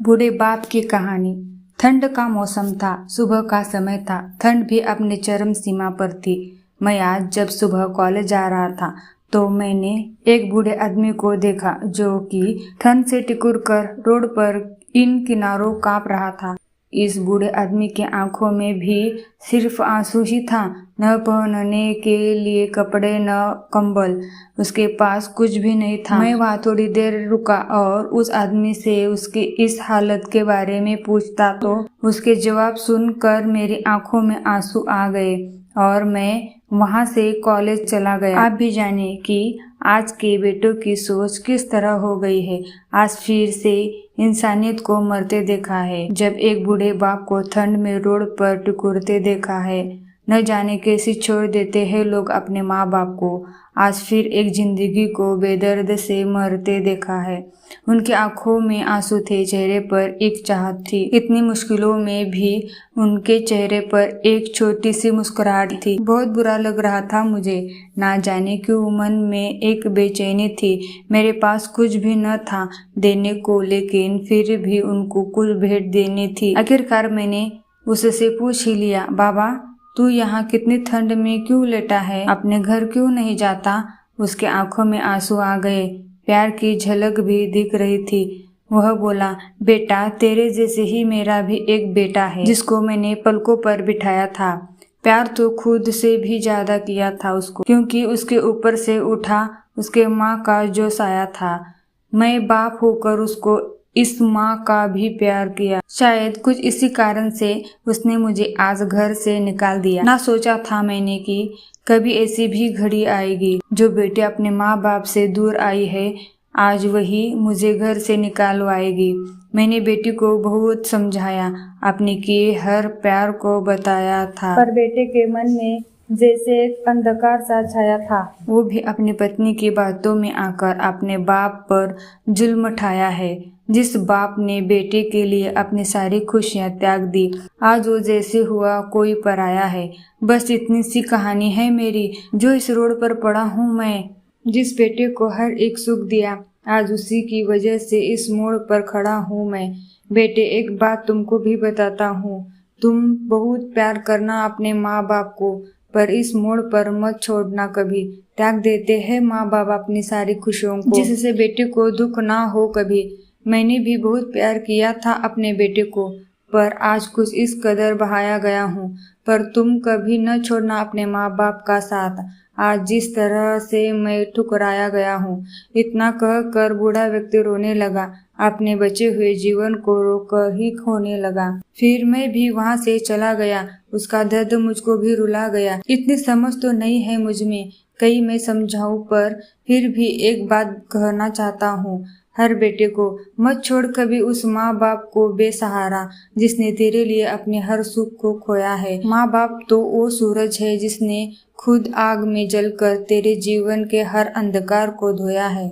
बूढ़े बाप की कहानी। ठंड का मौसम था, सुबह का समय था। ठंड भी अपने चरम सीमा पर थी। मैं आज जब सुबह कॉलेज जा रहा था तो मैंने एक बूढ़े आदमी को देखा जो कि ठंड से टिकुर कर रोड पर इन किनारों कांप रहा था। इस बूढ़े आदमी के आंखों में भी सिर्फ आंसू ही था, न पहनने के लिए कपड़े न कंबल। उसके पास कुछ भी नहीं था। मैं वहाँ थोड़ी देर रुका और उस आदमी से उसकी इस हालत के बारे में पूछता तो उसके जवाब सुनकर मेरी आंखों में आंसू आ गए और मैं वहाँ से कॉलेज चला गया। आप भी जाने कि आज के बेटों की सोच किस तरह हो गई है। आज फिर से इंसानियत को मरते देखा है। जब एक बूढ़े बाप को ठंड में रोड पर टुकड़ते देखा है। न जाने कैसे छोड़ देते हैं लोग अपने माँ बाप को। आज फिर एक जिंदगी को बेदर्द से मरते देखा है। उनकी आंखों में आंसू थे, चेहरे पर एक चाहत थी। इतनी मुश्किलों में भी उनके चेहरे पर एक छोटी सी मुस्कुराहट थी। बहुत बुरा लग रहा था मुझे। ना जाने क्यों मन में एक बेचैनी थी। मेरे पास कुछ भी न था देने को, लेकिन फिर भी उनको कुछ भेंट देनी थी। आखिरकार मैंने उससे पूछ ही लिया, बाबा तू यहाँ कितनी ठंड में क्यों लेटा है? अपने घर क्यों नहीं जाता? उसके आंखों में आंसू आ गए, प्यार की झलक भी दिख रही थी। वह बोला, बेटा तेरे जैसे ही मेरा भी एक बेटा है जिसको मैंने पलकों पर बिठाया था। प्यार तो खुद से भी ज्यादा किया था उसको, क्योंकि उसके ऊपर से उठा उसके माँ का जो साया था। मैं बाप होकर उसको इस माँ का भी प्यार किया। शायद कुछ इसी कारण से उसने मुझे आज घर से निकाल दिया। ना सोचा था मैंने कि कभी ऐसी भी घड़ी आएगी जो बेटी अपने माँ बाप से दूर आई है, आज वही मुझे घर से निकालवाएगी। मैंने बेटी को बहुत समझाया, अपने किए हर प्यार को बताया था, पर बेटे के मन में जैसे एक अंधकार सा छाया था। वो भी अपनी पत्नी की बातों में आकर अपने बाप पर जुल्म ठाया है। जिस बाप ने बेटे के लिए अपनी सारी खुशियां त्याग दी, आज वो जैसे हुआ कोई पराया है। बस इतनी सी कहानी है मेरी, जो इस रोड पर पड़ा हूँ मैं। जिस बेटे को हर एक सुख दिया, आज उसी की वजह से इस मोड़ पर खड़ा हूँ मैं। बेटे एक बात तुमको भी बताता हूँ, तुम बहुत प्यार करना अपने माँ बाप को, पर इस मोड़ पर मत छोड़ना कभी। त्याग देते हैं माँ बाप अपनी सारी खुशियों को, जिससे बेटे को दुख ना हो कभी। मैंने भी बहुत प्यार किया था अपने बेटे को, पर आज कुछ इस कदर बहाया गया हूँ। पर तुम कभी न छोड़ना अपने माँ बाप का साथ। आज जिस तरह से मैं ठुकराया गया हूँ। इतना कह कर बूढ़ा व्यक्ति रोने लगा, अपने बचे हुए जीवन को रोकर ही खोने लगा। फिर मैं भी वहाँ से चला गया। उसका दर्द मुझको भी रुला गया। इतनी समझ तो नहीं है मुझ में, कहीं मैं समझाऊं, पर फिर भी एक बात कहना चाहता हूँ हर बेटे को, मत छोड़ कभी उस माँ बाप को बेसहारा जिसने तेरे लिए अपने हर सुख को खोया है। माँ बाप तो वो सूरज है जिसने खुद आग में जलकर तेरे जीवन के हर अंधकार को धोया है।